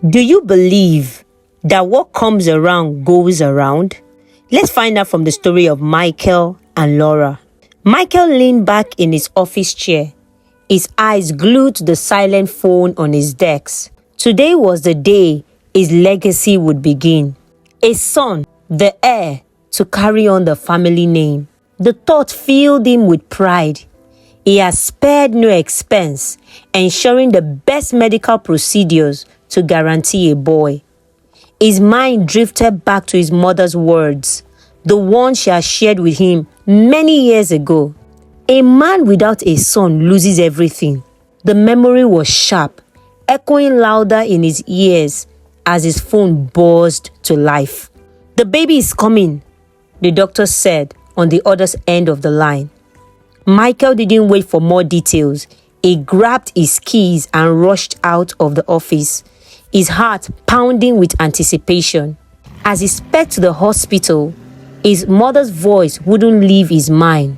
Do you believe that what comes around goes around? Let's find out from the story of Michael and Laura. Michael leaned back in his office chair, his eyes glued to the silent phone on his desk. Today was the day his legacy would begin. A son, the heir, to carry on the family name. The thought filled him with pride. He has spared no expense, ensuring the best medical procedures to guarantee a boy. His mind drifted back to his mother's words, the ones she had shared with him many years ago. A man without a son loses everything. The memory was sharp, echoing louder in his ears as his phone buzzed to life. "The baby is coming," the doctor said on the other end of the line. Michael didn't wait for more details. He grabbed his keys and rushed out of the office, his heart pounding with anticipation. As he sped to the hospital, his mother's voice wouldn't leave his mind.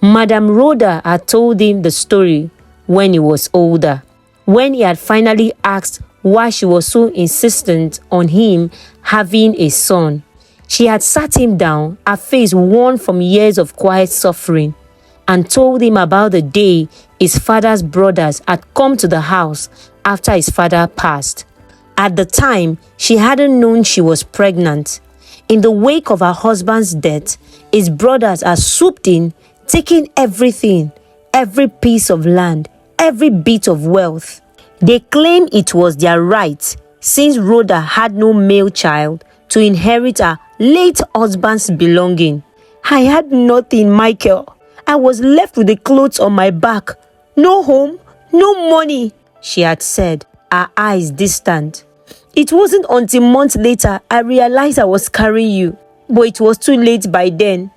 Madame Rhoda had told him the story when he was older, when he had finally asked why she was so insistent on him having a son. She had sat him down, her face worn from years of quiet suffering, and told him about the day his father's brothers had come to the house after his father passed. At the time, she hadn't known she was pregnant. In the wake of her husband's death, his brothers had swooped in, taking everything, every piece of land, every bit of wealth. They claimed it was their right, since Rhoda had no male child, to inherit her late husband's belonging. "I had nothing, Michael. I was left with the clothes on my back. No home, no money," she had said, her eyes distant. "It wasn't until months later I realized I was carrying you, but it was too late by then.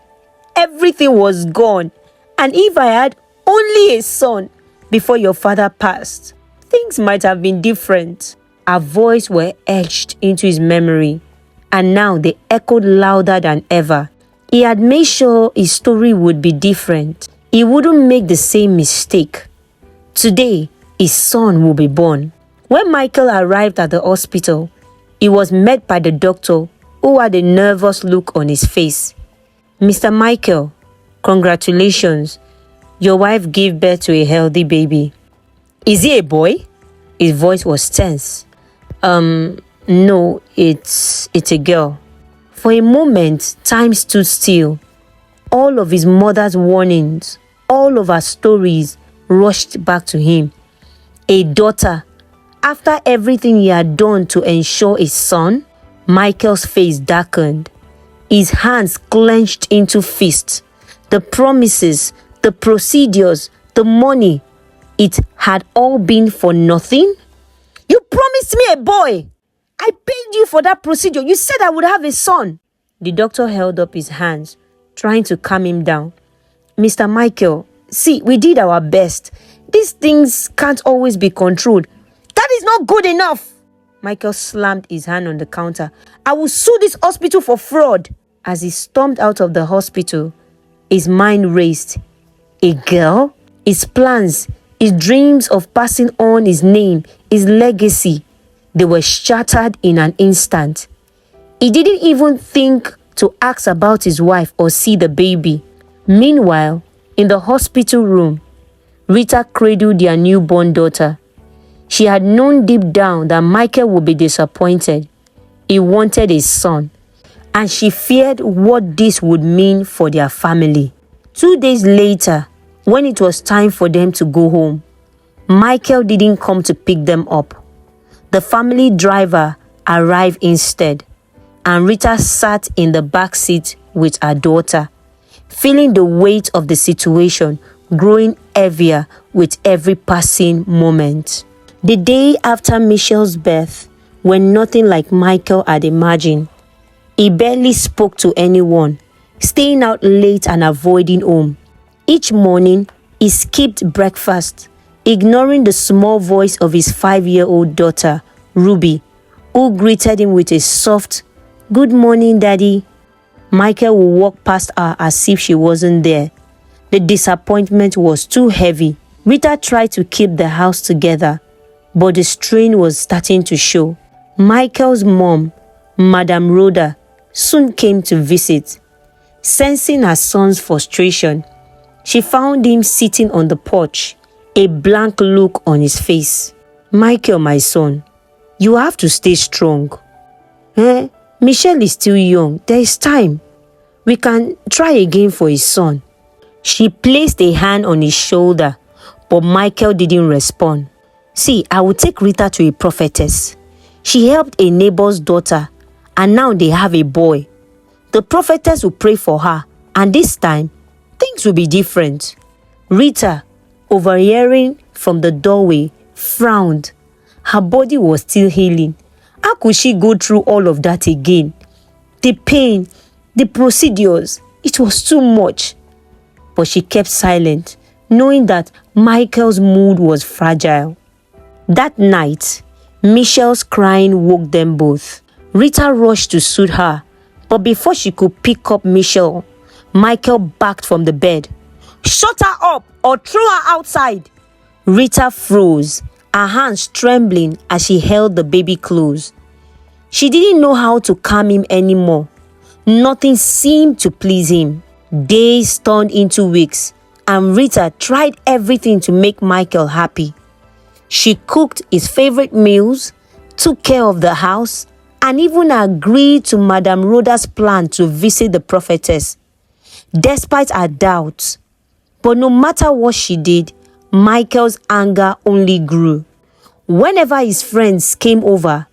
Everything was gone, and if I had only a son before your father passed, things might have been different." Her voice were etched into his memory, and now they echoed louder than ever. He had made sure his story would be different. He wouldn't make the same mistake. Today, his son will be born. When Michael arrived at the hospital, he was met by the doctor, who had a nervous look on his face. "Mr. Michael, congratulations. Your wife gave birth to a healthy baby." "Is he a boy?" His voice was tense. No, it's a girl." For a moment, time stood still. All of his mother's warnings, all of her stories rushed back to him. A daughter. After everything he had done to ensure a son, Michael's face darkened. His hands clenched into fists. The promises, the procedures, the money, it had all been for nothing? "You promised me a boy! I paid you for that procedure. You said I would have a son." The doctor held up his hands, trying to calm him down. "Mr. Michael, see, we did our best. These things can't always be controlled." "That is not good enough." Michael slammed his hand on the counter. "I will sue this hospital for fraud." As he stormed out of the hospital, his mind raced. A girl? His plans, his dreams of passing on his name, his legacy, they were shattered in an instant. He didn't even think to ask about his wife or see the baby. Meanwhile, in the hospital room, Rita cradled their newborn daughter. She had known deep down that Michael would be disappointed. He wanted a son, and she feared what this would mean for their family. 2 days later, when it was time for them to go home, Michael didn't come to pick them up. The family driver arrived instead, and Rita sat in the back seat with her daughter, feeling the weight of the situation growing heavier with every passing moment. The day after Michelle's birth went nothing like Michael had imagined. He barely spoke to anyone, staying out late and avoiding home. Each morning, he skipped breakfast, ignoring the small voice of his 5-year-old daughter, Ruby, who greeted him with a soft, "Good morning, Daddy." Michael would walk past her as if she wasn't there. The disappointment was too heavy. Rita tried to keep the house together, but the strain was starting to show. Michael's mom, Madame Rhoda, soon came to visit. Sensing her son's frustration, she found him sitting on the porch, a blank look on his face. "Michael, my son, you have to stay strong. Michelle is still young. There is time. We can try again for his son." She placed a hand on his shoulder, but Michael didn't respond. "See, I will take Rita to a prophetess. She helped a neighbor's daughter, and now they have a boy. The prophetess will pray for her, and this time, things will be different." Rita, overhearing from the doorway, frowned. Her body was still healing. How could she go through all of that again? The pain, the procedures, it was too much. But she kept silent, knowing that Michael's mood was fragile. That night, Michelle's crying woke them both. Rita rushed to soothe her, but before she could pick up Michelle, Michael backed from the bed. "Shut her up or throw her outside!" Rita froze, her hands trembling as she held the baby close. She didn't know how to calm him anymore. Nothing seemed to please him. Days turned into weeks, and Rita tried everything to make Michael happy. She cooked his favorite meals, took care of the house, and even agreed to Madame Rhoda's plan to visit the prophetess, despite her doubts. But no matter what she did, Michael's anger only grew. Whenever his friends came over,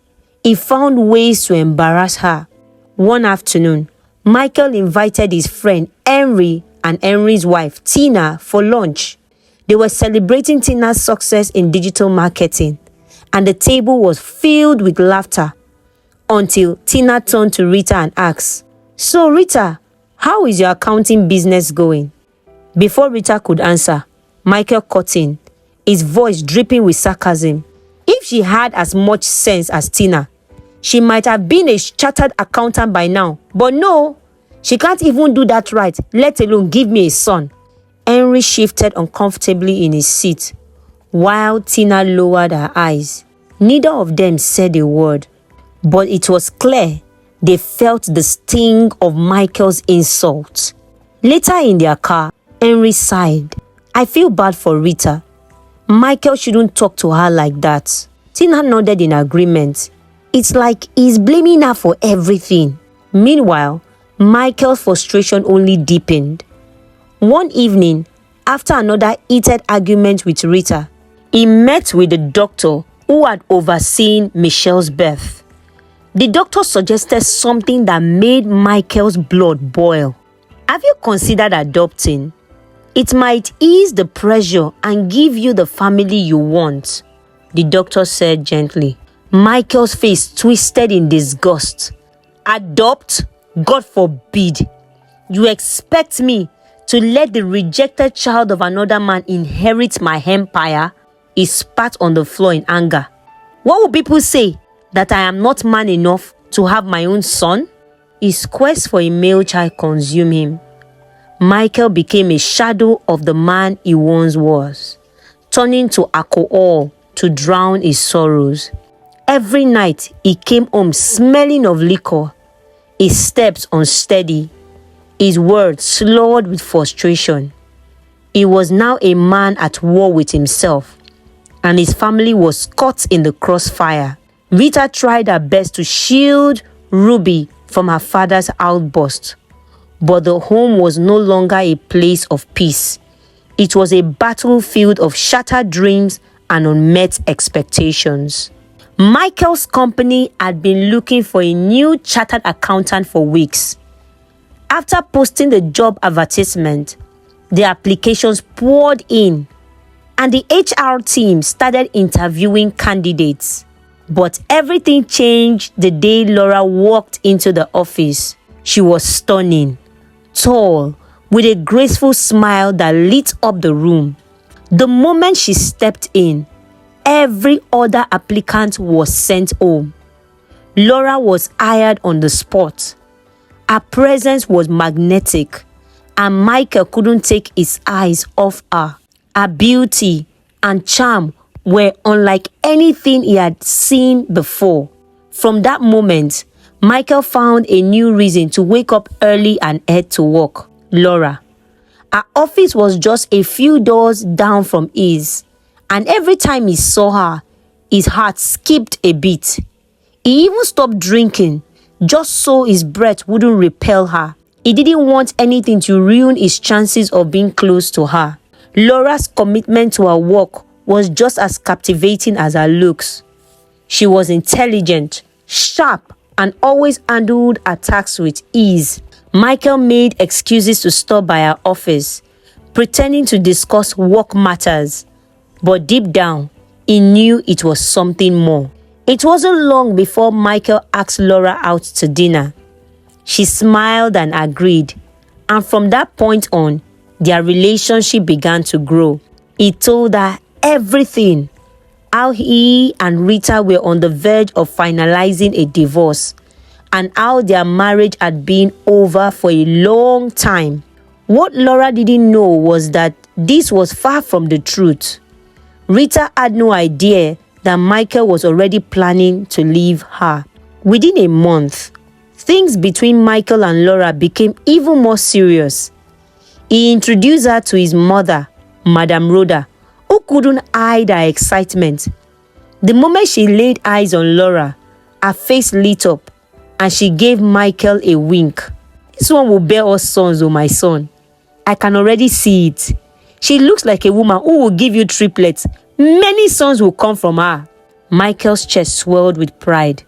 he found ways to embarrass her. One afternoon, Michael invited his friend Henry and Henry's wife Tina for lunch. They were celebrating Tina's success in digital marketing, and the table was filled with laughter until Tina turned to Rita and asked, "So Rita, how is your accounting business going?" Before Rita could answer, Michael cut in, his voice dripping with sarcasm. If she had as much sense as Tina, she might have been a chartered accountant by now. But no, she can't even do that right, let alone give me a son. Henry shifted uncomfortably in his seat, while Tina lowered her eyes. Neither of them said a word, but it was clear they felt the sting of Michael's insult. Later in their car, Henry sighed. "I feel bad for Rita. Michael shouldn't talk to her like that." Tina nodded in agreement. It's like he's blaming her for everything. Meanwhile, Michael's frustration only deepened. One evening, after another heated argument with Rita, he met with the doctor who had overseen Michelle's birth. The doctor suggested something that made Michael's blood boil. "Have you considered adopting? It might ease the pressure and give you the family you want," the doctor said gently. Michael's face twisted in disgust. "Adopt? God forbid. You expect me to let the rejected child of another man inherit my empire?" He spat on the floor in anger. "What will people say? That I am not man enough to have my own son?" His quest for a male child consumed him. Michael became a shadow of the man he once was, turning to alcohol to drown his sorrows. Every night he came home smelling of liquor, his steps unsteady, his words slurred with frustration. He was now a man at war with himself, and his family was caught in the crossfire. Rita tried her best to shield Ruby from her father's outburst, but the home was no longer a place of peace. It was a battlefield of shattered dreams and unmet expectations. Michael's company had been looking for a new chartered accountant for weeks. After posting the job advertisement, the applications poured in, and the HR team started interviewing candidates. But everything changed the day Laura walked into the office. She was stunning, tall, with a graceful smile that lit up the room. The moment she stepped in, every other applicant was sent home. Laura was hired on the spot. Her presence was magnetic, and Michael couldn't take his eyes off her. Her beauty and charm were unlike anything he had seen before. From that moment, Michael found a new reason to wake up early and head to work. Laura. Her office was just a few doors down from his, and every time he saw her, his heart skipped a beat. He even stopped drinking, just so his breath wouldn't repel her. He didn't want anything to ruin his chances of being close to her. Laura's commitment to her work was just as captivating as her looks. She was intelligent, sharp, and always handled attacks with ease. Michael made excuses to stop by her office, pretending to discuss work matters. But deep down, he knew it was something more. It wasn't long before Michael asked Laura out to dinner. She smiled and agreed, and from that point on, their relationship began to grow. He told her everything, how he and Rita were on the verge of finalizing a divorce, and how their marriage had been over for a long time. What Laura didn't know was that this was far from the truth. Rita had no idea that Michael was already planning to leave her. Within a month, things between Michael and Laura became even more serious. He introduced her to his mother, Madame Rhoda, who couldn't hide her excitement. The moment she laid eyes on Laura, her face lit up, and she gave Michael a wink. This one will bear us sons, oh my son. I can already see it. She looks like a woman who will give you triplets. Many sons will come from her. Michael's chest swelled with pride.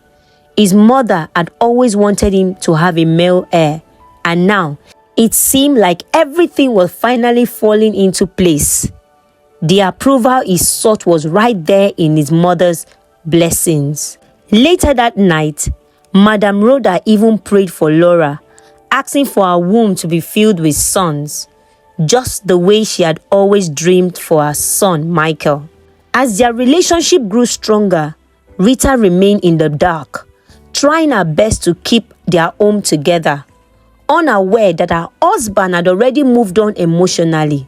His mother had always wanted him to have a male heir, and now it seemed like everything was finally falling into place. The approval he sought was right there in his mother's blessings. Later that night, Madame Rhoda even prayed for Laura, asking for her womb to be filled with sons, just the way she had always dreamed for her son, Michael. As their relationship grew stronger, Rita remained in the dark, trying her best to keep their home together, unaware that her husband had already moved on emotionally.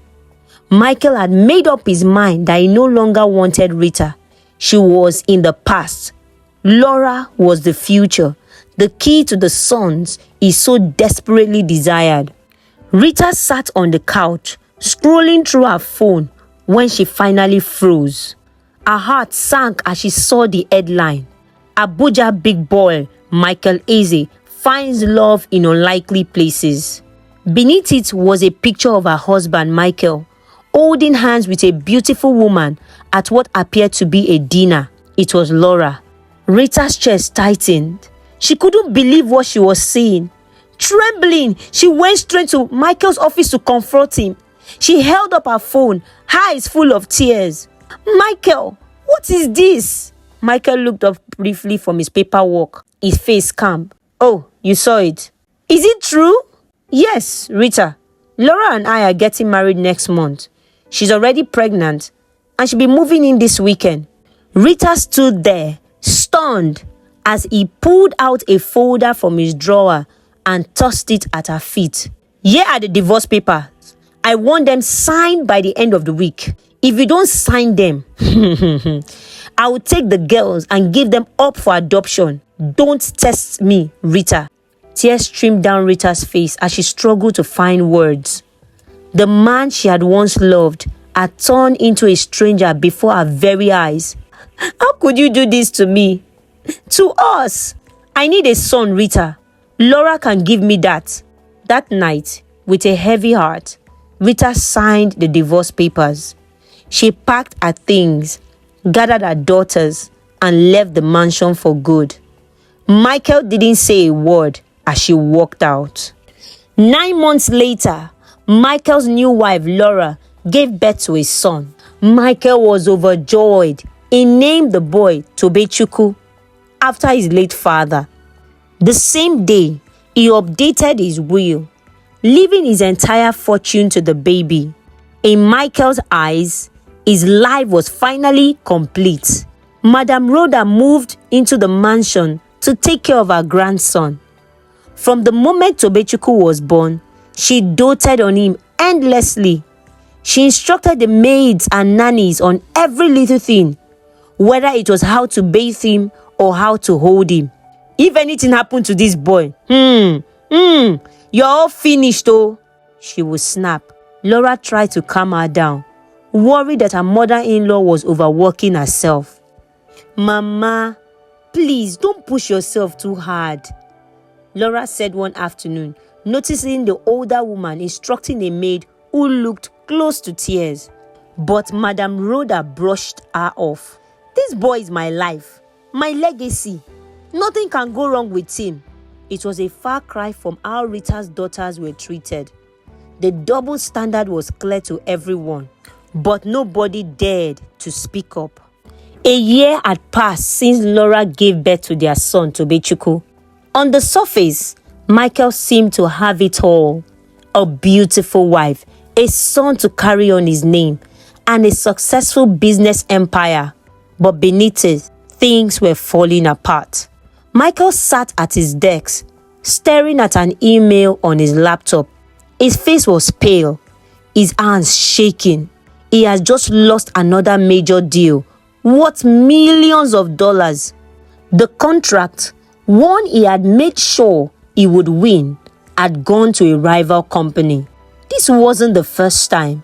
Michael had made up his mind that he no longer wanted Rita. She was in the past. Laura was the future, the key to the sons he so desperately desired. Rita sat on the couch, scrolling through her phone when she finally froze. Her heart sank as she saw the headline, Abuja Big Boy Michael Eze finds love in unlikely places. Beneath it was a picture of her husband Michael, holding hands with a beautiful woman at what appeared to be a dinner. It was Laura. Rita's chest tightened. She couldn't believe what she was seeing. Trembling, she went straight to Michael's office to confront him. She held up her phone, eyes full of tears. Michael, what is this? Michael looked up briefly from his paperwork, his face calm. Oh, you saw it. Is it true? Yes, Rita. Laura and I are getting married next month. She's already pregnant, and she'll be moving in this weekend. Rita stood there, stunned, as he pulled out a folder from his drawer and tossed it at her feet. Here are the divorce papers. I want them signed by the end of the week. If you don't sign them, I will take the girls and give them up for adoption. Don't test me, Rita. Tears streamed down Rita's face as she struggled to find words. The man she had once loved had turned into a stranger before her very eyes. How could you do this to me? To us. I need a son, Rita. Laura can give me that. That night, with a heavy heart, Rita signed the divorce papers. She packed her things, gathered her daughters, and left the mansion for good. Michael didn't say a word as she walked out. 9 months later, Michael's new wife, Laura, gave birth to a son. Michael was overjoyed. He named the boy Tobechukwu, after his late father. The same day, he updated his will, leaving his entire fortune to the baby. In Michael's eyes, his life was finally complete. Madame Rhoda moved into the mansion to take care of her grandson. From the moment Tobechukwu was born, she doted on him endlessly. She instructed the maids and nannies on every little thing, whether it was how to bathe him or how to hold him. If anything happened to this boy, you're all finished oh, she would snap. Laura tried to calm her down, worried that her mother-in-law was overworking herself. Mama, please don't push yourself too hard, Laura said one afternoon, noticing the older woman instructing a maid who looked close to tears. But Madame Rhoda brushed her off. This boy is my life, my legacy. Nothing can go wrong with him. It was a far cry from how Rita's daughters were treated. The double standard was clear to everyone, but nobody dared to speak up. A year had passed since Laura gave birth to their son, Tobechukwu. On the surface, Michael seemed to have it all. A beautiful wife, a son to carry on his name, and a successful business empire. But beneath it, things were falling apart. Michael sat at his desk, staring at an email on his laptop. His face was pale, his hands shaking. He had just lost another major deal, worth millions of dollars. The contract, one he had made sure he would win, had gone to a rival company. This wasn't the first time.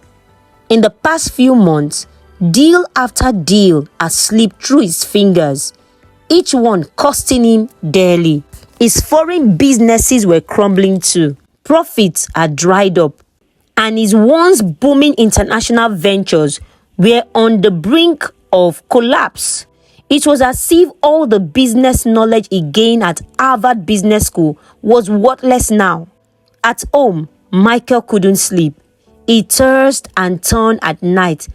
In the past few months, deal after deal had slipped through his fingers, each one costing him dearly. His foreign businesses were crumbling too. Profits had dried up, and his once booming international ventures were on the brink of collapse. It was as if all the business knowledge he gained at Harvard Business School was worthless now. At home, Michael couldn't sleep. He tossed and turned at night,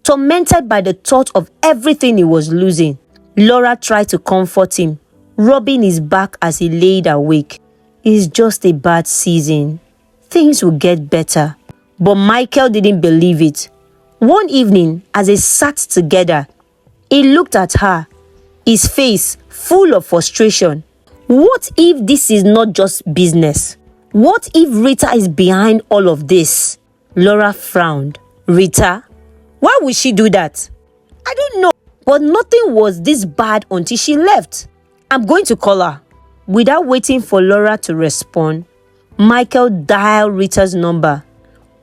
tormented by the thought of everything he was losing. Laura tried to comfort him, rubbing his back as he laid awake. It's just a bad season. Things will get better. But Michael didn't believe it. One evening, as they sat together, he looked at her, his face full of frustration. What if this is not just business? What if Rita is behind all of this? Laura frowned. Rita? Why would she do that? I don't know. But nothing was this bad until she left. I'm going to call her. Without waiting for Laura to respond, Michael dialed Rita's number.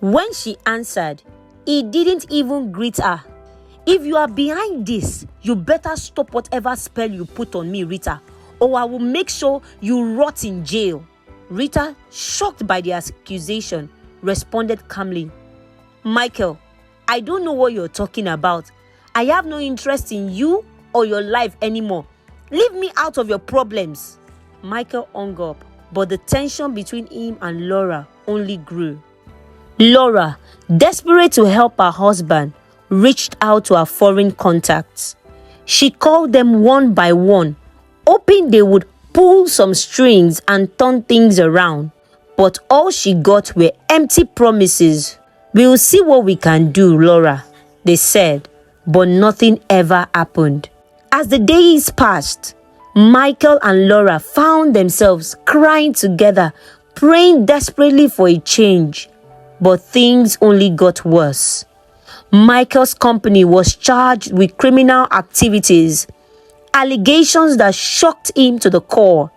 When she answered, he didn't even greet her. If you are behind this, you better stop whatever spell you put on me, Rita, or I will make sure you rot in jail. Rita, shocked by the accusation, responded calmly. Michael, I don't know what you're talking about. I have no interest in you or your life anymore. Leave me out of your problems. Michael hung up, but the tension between him and Laura only grew. Laura, desperate to help her husband, reached out to her foreign contacts. She called them one by one, hoping they would pull some strings and turn things around. But all she got were empty promises. We'll see what we can do, Laura, they said, but nothing ever happened. As the days passed, Michael and Laura found themselves crying together, praying desperately for a change. But things only got worse. Michael's company was charged with criminal activities, allegations that shocked him to the core.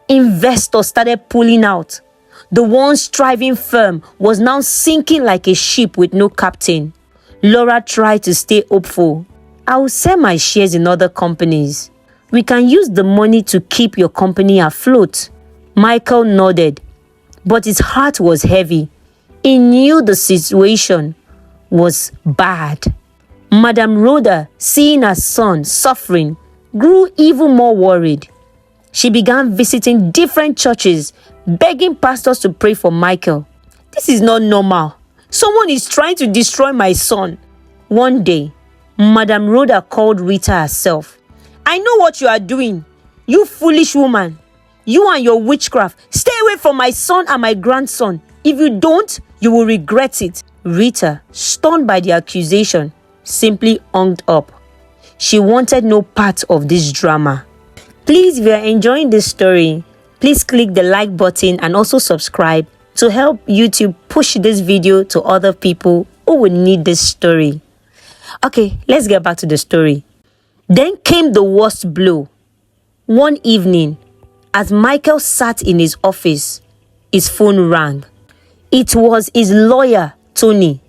Investors started pulling out. The once thriving firm was now sinking like a ship with no captain. Laura tried to stay hopeful. I will sell my shares in other companies. We can use the money to keep your company afloat. Michael nodded, but his heart was heavy. He knew the situation was bad. Madame Rhoda, seeing her son suffering, grew even more worried. She began visiting different churches, begging pastors to pray for Michael. This is not normal. Someone is trying to destroy my son. One day, Madame Rhoda called Rita herself. I know what you are doing. You foolish woman. You and your witchcraft. Stay away from my son and my grandson. If you don't, you will regret it. Rita, stunned by the accusation, simply hung up. She wanted no part of this drama. Please, if you are enjoying this story, please click the like button and also subscribe to help YouTube push this video to other people who Who would need this story? Okay, let's get back to the story. Then came the worst blow. One evening, as Michael sat in his office, his phone rang. It was his lawyer, Tony.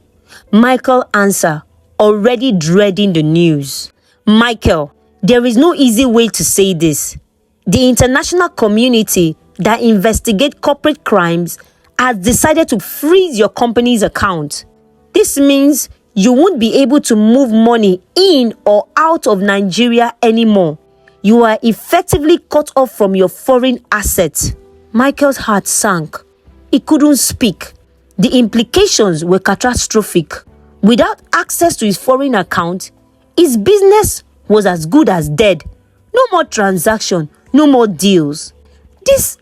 Michael answered, already dreading the news. Michael, there is no easy way to say this. The international community that investigates corporate crimes has decided to freeze your company's account. This means you won't be able to move money in or out of Nigeria anymore. You are effectively cut off from your foreign assets. Michael's heart sank. He couldn't speak. The implications were catastrophic. Without access to his foreign account, his business was as good as dead. No more transaction, no more deals. This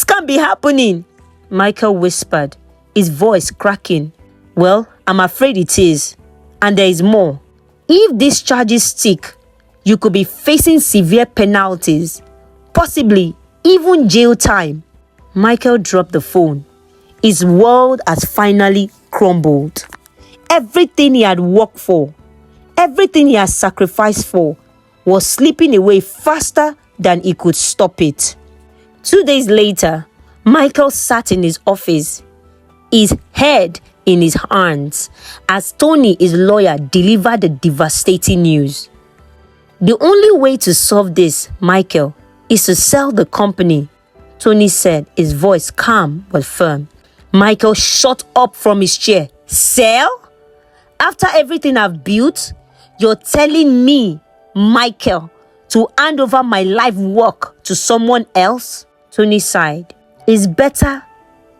can't be happening, Michael whispered, his voice cracking. Well, I'm afraid it is. And there is more. If these charges stick, you could be facing severe penalties, possibly even jail time. Michael dropped the phone. His world has finally crumbled. Everything he had worked for, everything he had sacrificed for, was slipping away faster than he could stop it. 2 days later, Michael sat in his office, his head in his hands, as Tony, his lawyer, delivered the devastating news. The only way to solve this, Michael, is to sell the company, Tony said, his voice calm but firm. Michael shot up from his chair. Sell? After everything I've built, you're telling me, Michael, to hand over my life work to someone else? Tony sighed. It's better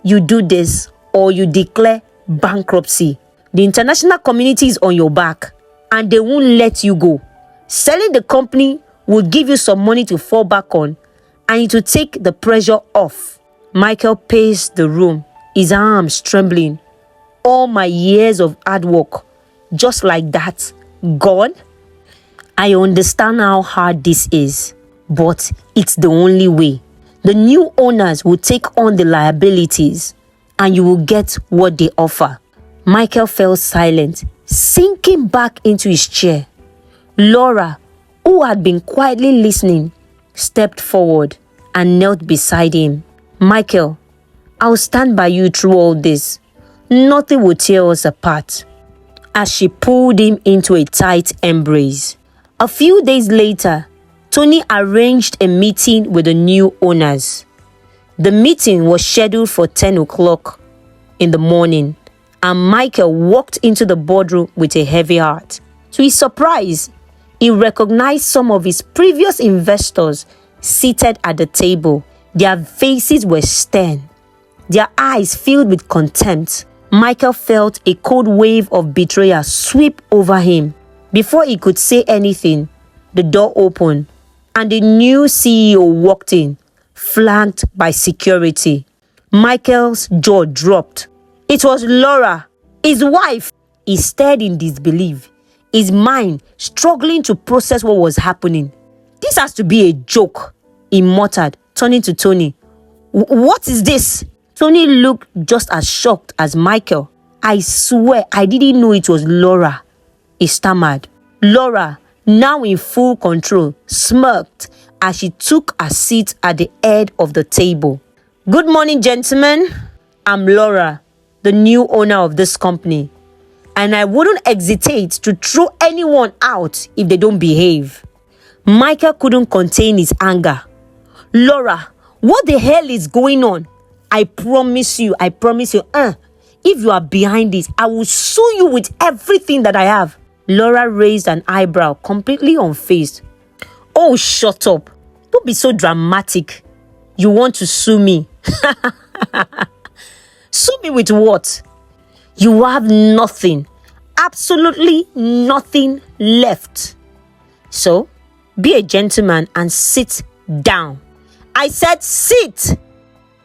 you do this or you declare bankruptcy. The international community is on your back and they won't let you go. Selling the company will give you some money to fall back on and it will take the pressure off. Michael paced the room, his arms trembling. All my years of hard work, just like that, gone? I understand how hard this is, but it's the only way. The new owners will take on the liabilities and you will get what they offer. Michael fell silent, sinking back into his chair. Laura, who had been quietly listening, stepped forward and knelt beside him. Michael, I'll stand by you through all this. Nothing will tear us apart. As she pulled him into a tight embrace. A few days later, Tony arranged a meeting with the new owners. The meeting was scheduled for 10 o'clock in the morning, and Michael walked into the boardroom with a heavy heart. To his surprise, he recognized some of his previous investors seated at the table. Their faces were stern, their eyes filled with contempt. Michael felt a cold wave of betrayal sweep over him. Before he could say anything, the door opened and the new CEO walked in, flanked by security. Michael's jaw dropped. It was Laura, his wife. He stared in disbelief, his mind struggling to process what was happening. This has to be a joke, he muttered, turning to Tony. What is this? Tony looked just as shocked as Michael. I swear I didn't know it was Laura, he stammered. Laura, now in full control, smirked as she took a seat at the head of the table. Good morning, gentlemen. I'm Laura, the new owner of this company, and I wouldn't hesitate to throw anyone out if they don't behave. Michael couldn't contain his anger. Laura, what the hell is going on? I promise you, if you are behind this, I will sue you with everything that I have. Laura raised an eyebrow, completely unfazed. Oh, shut up. Don't be so dramatic. You want to sue me? Sue me with what? You have nothing, absolutely nothing left. So, be a gentleman and sit down. I said sit!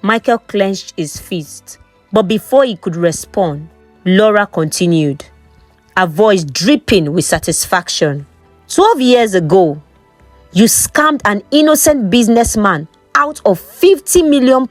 Michael clenched his fist, but before he could respond, Laura continued, her voice dripping with satisfaction. 12 years ago, you scammed an innocent businessman out of £50 million.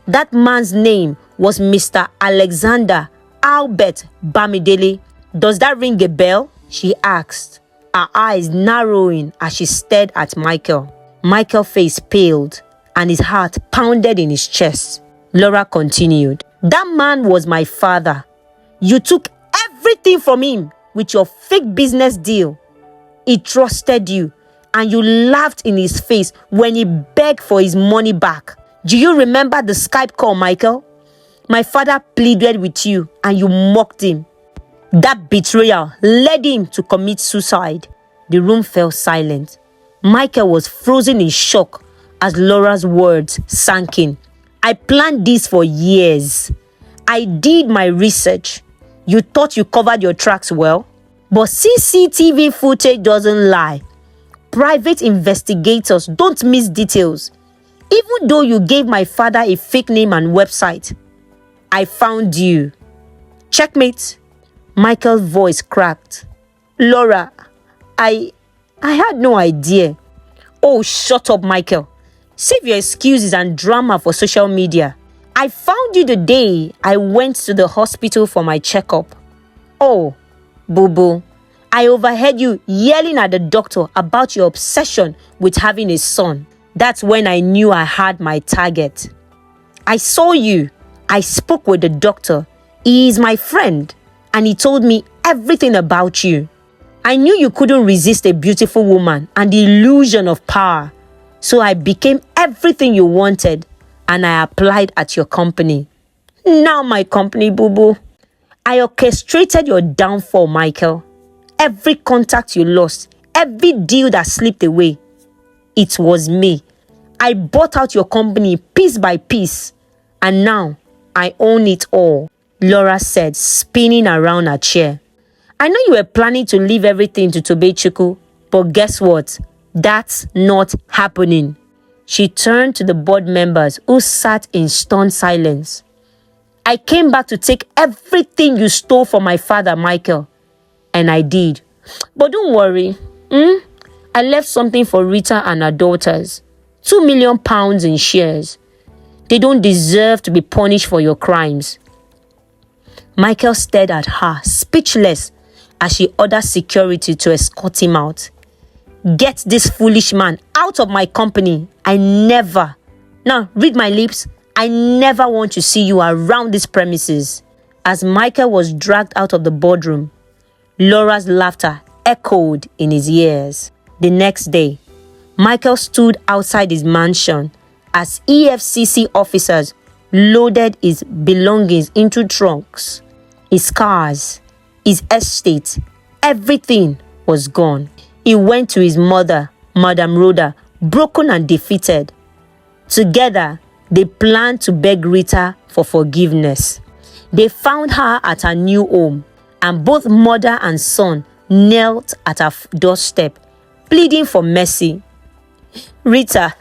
That man's name was Mr. Alexander Albert Bamidele. Does that ring a bell? She asked, her eyes narrowing as she stared at Michael. Michael's face paled and his heart pounded in his chest. Laura continued, that man was my father. You took everything from him with your fake business deal. He trusted you and you laughed in his face when he begged for his money back. Do you remember the Skype call, Michael? My father pleaded with you and you mocked him. That betrayal led him to commit suicide. The room fell silent. Michael was frozen in shock as Laura's words sank in. I planned this for years. I did my research. You thought you covered your tracks well, but CCTV footage doesn't lie. Private investigators don't miss details. Even though you gave my father a fake name and website, I found you. Checkmate. Michael's voice cracked. Laura, I had no idea. Oh, shut up, Michael. Save your excuses and drama for social media. I found you the day I went to the hospital for my checkup. Oh, boo-boo. I overheard you yelling at the doctor about your obsession with having a son. That's when I knew I had my target. I saw you. I spoke with the doctor. He is my friend, and he told me everything about you. I knew you couldn't resist a beautiful woman and the illusion of power. So I became everything you wanted, and I applied at your company. Now my company, boo-boo. I orchestrated your downfall, Michael. Every contact you lost, every deal that slipped away, it was me. I bought out your company piece by piece, and now I own it all, Laura said, spinning around her chair. I know you were planning to leave everything to Tobechukwu, but guess what? That's not happening. She turned to the board members who sat in stunned silence. I came back to take everything you stole from my father, Michael. And I did. But don't worry. I left something for Rita and her daughters. £2 million in shares. They don't deserve to be punished for your crimes. Michael stared at her, speechless, as she ordered security to escort him out. Get this foolish man out of my company. Now read my lips. I never want to see you around these premises. As Michael was dragged out of the boardroom, Laura's laughter echoed in his ears. The next day, Michael stood outside his mansion as EFCC officers loaded his belongings into trunks. His cars, his estate, everything was gone. He went to his mother, Madame Rhoda, broken and defeated. Together, they planned to beg Rita for forgiveness. They found her at her new home, and both mother and son knelt at her doorstep, pleading for mercy. Rita,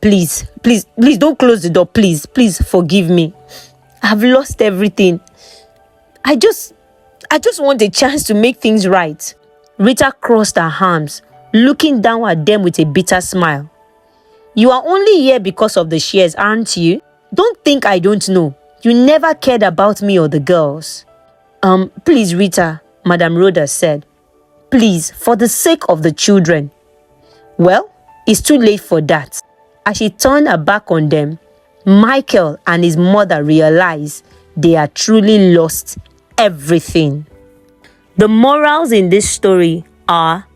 please don't close the door, please forgive me. I've lost everything. I just want a chance to make things right. Rita crossed her arms, looking down at them with a bitter smile. You are only here because of the shares, aren't you? Don't think I don't know. You never cared about me or the girls. Please, Rita, Madame Rhoda said. Please, for the sake of the children. Well, it's too late for that. As she turned her back on them, Michael and his mother realized they had truly lost everything. The morals in this story are: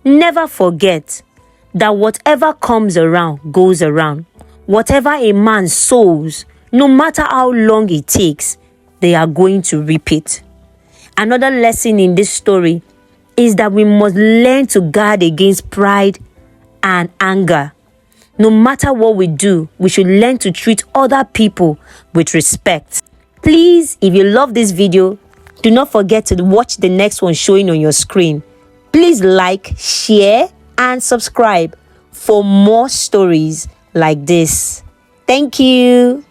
never forget that whatever comes around goes around. Whatever a man sows, no matter how long it takes, they are going to reap it. Another lesson in this story is that we must learn to guard against pride and anger. No matter what we do, we should learn to treat other people with respect. Please, if you love this video, do not forget to watch the next one showing on your screen. Please like, share, and subscribe for more stories like this. Thank you.